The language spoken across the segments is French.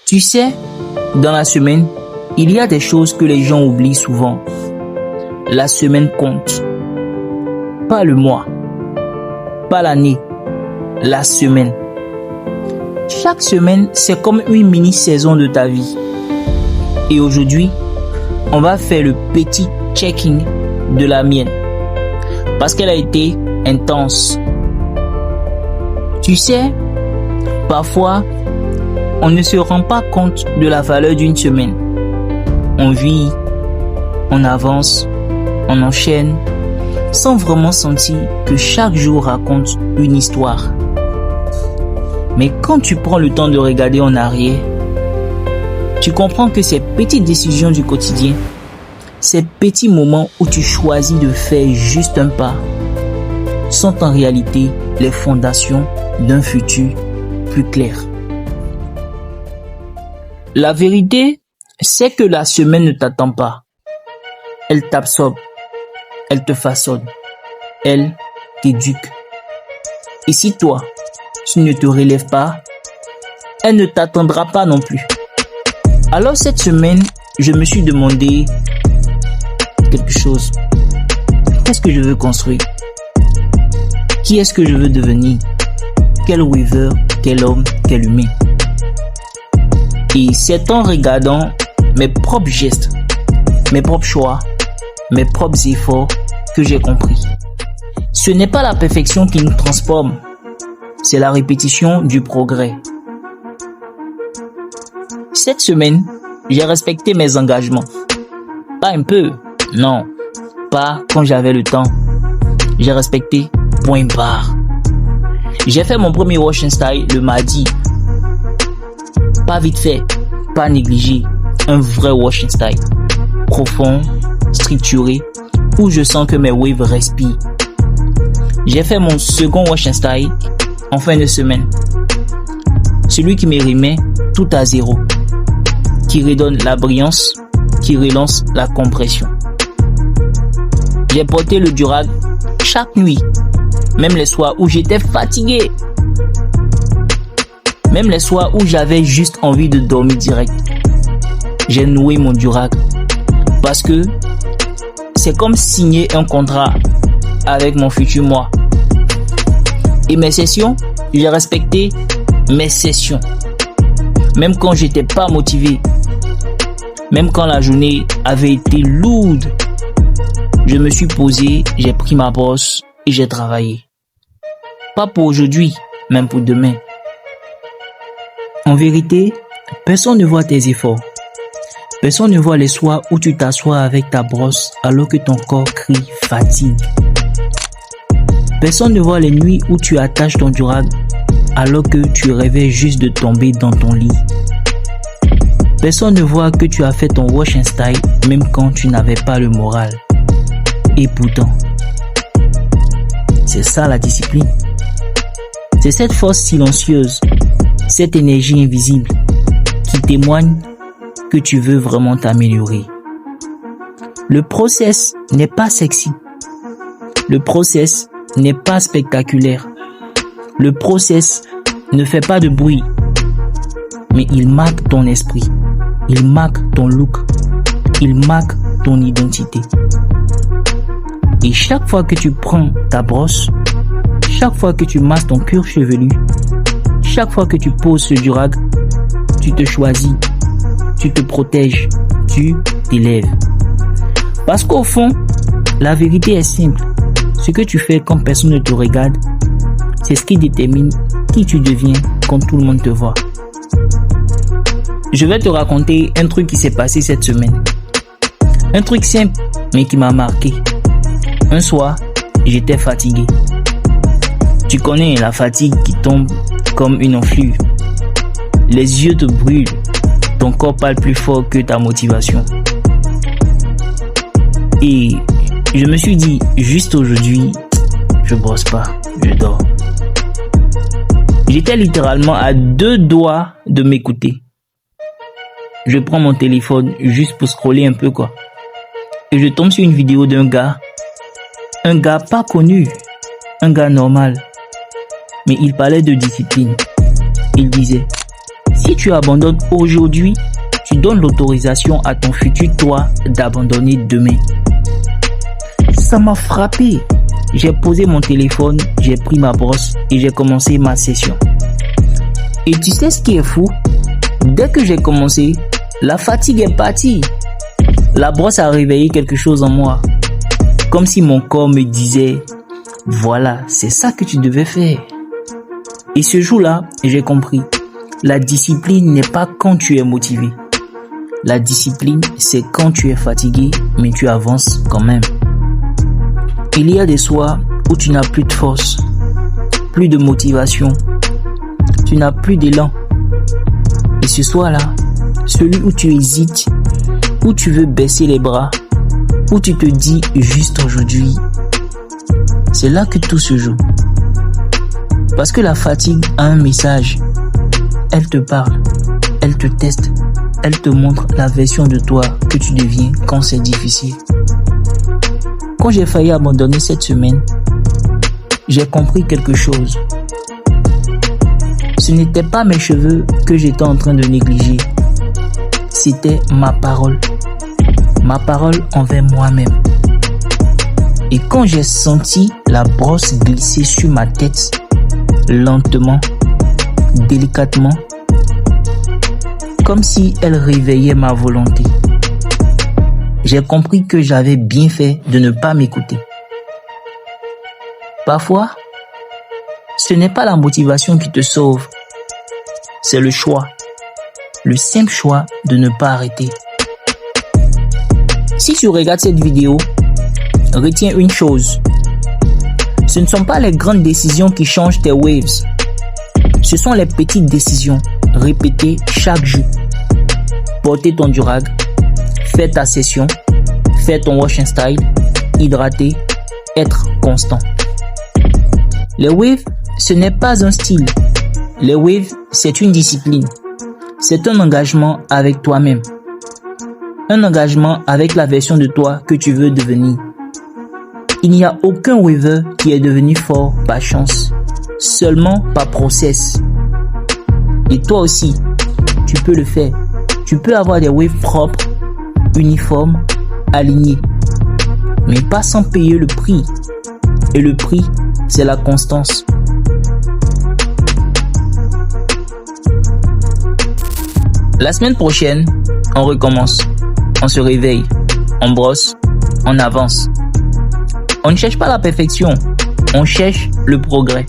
Tu sais, dans la semaine, il y a des choses que les gens oublient souvent. La semaine compte. Pas le mois, pas l'année, la semaine. Chaque semaine, c'est comme une mini-saison de ta vie. Et aujourd'hui, on va faire le petit checking de la mienne. Parce qu'elle a été intense. Tu sais, parfois, on ne se rend pas compte de la valeur d'une semaine. On vit, on avance, on enchaîne, sans vraiment sentir que chaque jour raconte une histoire. Mais quand tu prends le temps de regarder en arrière, tu comprends que ces petites décisions du quotidien, ces petits moments où tu choisis de faire juste un pas, sont en réalité les fondations d'un futur plus clair. La vérité, c'est que la semaine ne t'attend pas. Elle t'absorbe, elle te façonne, elle t'éduque. Et si toi, tu ne te relèves pas, elle ne t'attendra pas non plus. Alors cette semaine, je me suis demandé quelque chose. Qu'est-ce que je veux construire? Qui est-ce que je veux devenir? Quel weaver, quel homme, quel humain? Et c'est en regardant mes propres gestes, mes propres choix, mes propres efforts que j'ai compris. Ce n'est pas la perfection qui nous transforme, c'est la répétition du progrès. Cette semaine, j'ai respecté mes engagements. Pas un peu, non, pas quand j'avais le temps. J'ai respecté point barre. J'ai fait mon premier wash and style le mardi. Pas vite fait, pas négligé, un vrai wash and style. Profond, structuré, où je sens que mes waves respirent. J'ai fait mon second wash and style en fin de semaine. Celui qui me remet tout à zéro, qui redonne la brillance, qui relance la compression. J'ai porté le durag chaque nuit, même les soirs où j'étais fatigué. Même les soirs où j'avais juste envie de dormir direct. J'ai noué mon durag parce que c'est comme signer un contrat avec mon futur moi. Et mes sessions, j'ai respecté mes sessions. Même quand j'étais pas motivé, même quand la journée avait été lourde, je me suis posé, j'ai pris ma brosse et j'ai travaillé. Pas pour aujourd'hui, même pour demain. En vérité, personne ne voit tes efforts. Personne ne voit les soirs où tu t'assois avec ta brosse alors que ton corps crie fatigue. Personne ne voit les nuits où tu attaches ton durag alors que tu rêvais juste de tomber dans ton lit. Personne ne voit que tu as fait ton wash and style même quand tu n'avais pas le moral. Et pourtant, c'est ça la discipline. C'est cette force silencieuse, cette énergie invisible qui témoigne que tu veux vraiment t'améliorer. Le process n'est pas sexy. Le process n'est pas spectaculaire. Le process ne fait pas de bruit. Mais il marque ton esprit. Il marque ton look. Il marque ton identité. Et chaque fois que tu prends ta brosse, chaque fois que tu masses ton cuir chevelu, chaque fois que tu poses ce durag, tu te choisis, tu te protèges, tu t'élèves. Parce qu'au fond, la vérité est simple. Ce que tu fais quand personne ne te regarde, c'est ce qui détermine qui tu deviens quand tout le monde te voit. Je vais te raconter un truc qui s'est passé cette semaine. Un truc simple, mais qui m'a marqué. Un soir, j'étais fatigué. Tu connais la fatigue qui tombe comme une enflure. Les yeux te brûlent. Ton corps parle plus fort que ta motivation. Et je me suis dit, juste aujourd'hui, je brosse pas, je dors. J'étais littéralement à 2 doigts de m'écouter. Je prends mon téléphone juste pour scroller un peu quoi. Et je tombe sur une vidéo d'un gars pas connu, un gars normal. Mais il parlait de discipline. Il disait, Si tu abandonnes aujourd'hui, tu donnes l'autorisation à ton futur toi d'abandonner demain. Ça m'a frappé. J'ai posé mon téléphone, j'ai pris ma brosse et j'ai commencé ma session. Et tu sais ce qui est fou? Dès que j'ai commencé, la fatigue est partie. La brosse a réveillé quelque chose en moi. Comme si mon corps me disait, voilà, c'est ça que tu devais faire. Et ce jour-là, j'ai compris. La discipline n'est pas quand tu es motivé. La discipline, c'est quand tu es fatigué, mais tu avances quand même. Il y a des soirs où tu n'as plus de force, plus de motivation, tu n'as plus d'élan. Et ce soir-là, celui où tu hésites, où tu veux baisser les bras, où tu te dis juste aujourd'hui, c'est là que tout se joue. Parce que la fatigue a un message. Elle te parle, elle te teste, elle te montre la version de toi que tu deviens quand c'est difficile. Quand j'ai failli abandonner cette semaine, j'ai compris quelque chose. Ce n'était pas mes cheveux que j'étais en train de négliger. C'était ma parole. Ma parole envers moi-même. Et quand j'ai senti la brosse glisser sur ma tête, lentement, délicatement, comme si elle réveillait ma volonté, j'ai compris que j'avais bien fait de ne pas m'écouter. Parfois, ce n'est pas la motivation qui te sauve, c'est le choix, le simple choix de ne pas arrêter. Si tu regardes cette vidéo, retiens une chose. Ce ne sont pas les grandes décisions qui changent tes waves. Ce sont les petites décisions répétées chaque jour. Porter ton durag, faire ta session, faire ton wash and style, hydrater, être constant. Les waves, ce n'est pas un style. Les waves, c'est une discipline. C'est un engagement avec toi-même. Un engagement avec la version de toi que tu veux devenir. Il n'y a aucun waver qui est devenu fort par chance, seulement par process. Et toi aussi, tu peux le faire. Tu peux avoir des waves propres, uniformes, alignés, mais pas sans payer le prix. Et le prix, c'est la constance. La semaine prochaine, on recommence. On se réveille, on brosse, on avance. On ne cherche pas la perfection, on cherche le progrès.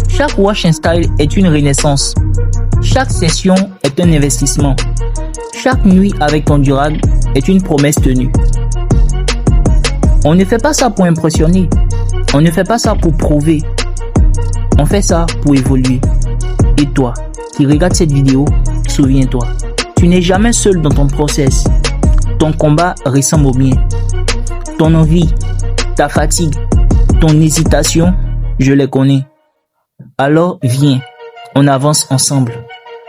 Chaque wash and style est une renaissance. Chaque session est un investissement. Chaque nuit avec ton durag est une promesse tenue. On ne fait pas ça pour impressionner. On ne fait pas ça pour prouver. On fait ça pour évoluer. Et toi, qui regardes cette vidéo, souviens-toi, tu n'es jamais seul dans ton process. Ton combat ressemble au mien. Ton envie, ta fatigue, ton hésitation, je les connais. Alors viens, on avance ensemble.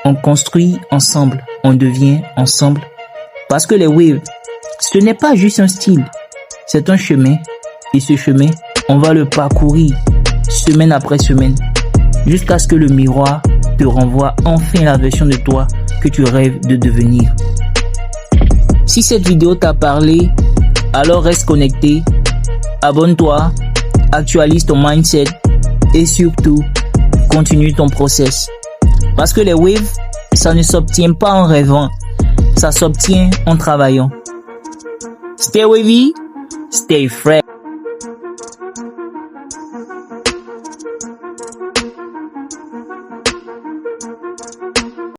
On construit ensemble. On devient ensemble. Parce que les waves, ce n'est pas juste un style. C'est un chemin. Et ce chemin, on va le parcourir semaine après semaine. Jusqu'à ce que le miroir te renvoie enfin la version de toi que tu rêves de devenir. Si cette vidéo t'a parlé, alors reste connecté, abonne-toi, actualise ton mindset et surtout, continue ton process. Parce que les waves, ça ne s'obtient pas en rêvant, ça s'obtient en travaillant. Stay wavy, stay fresh.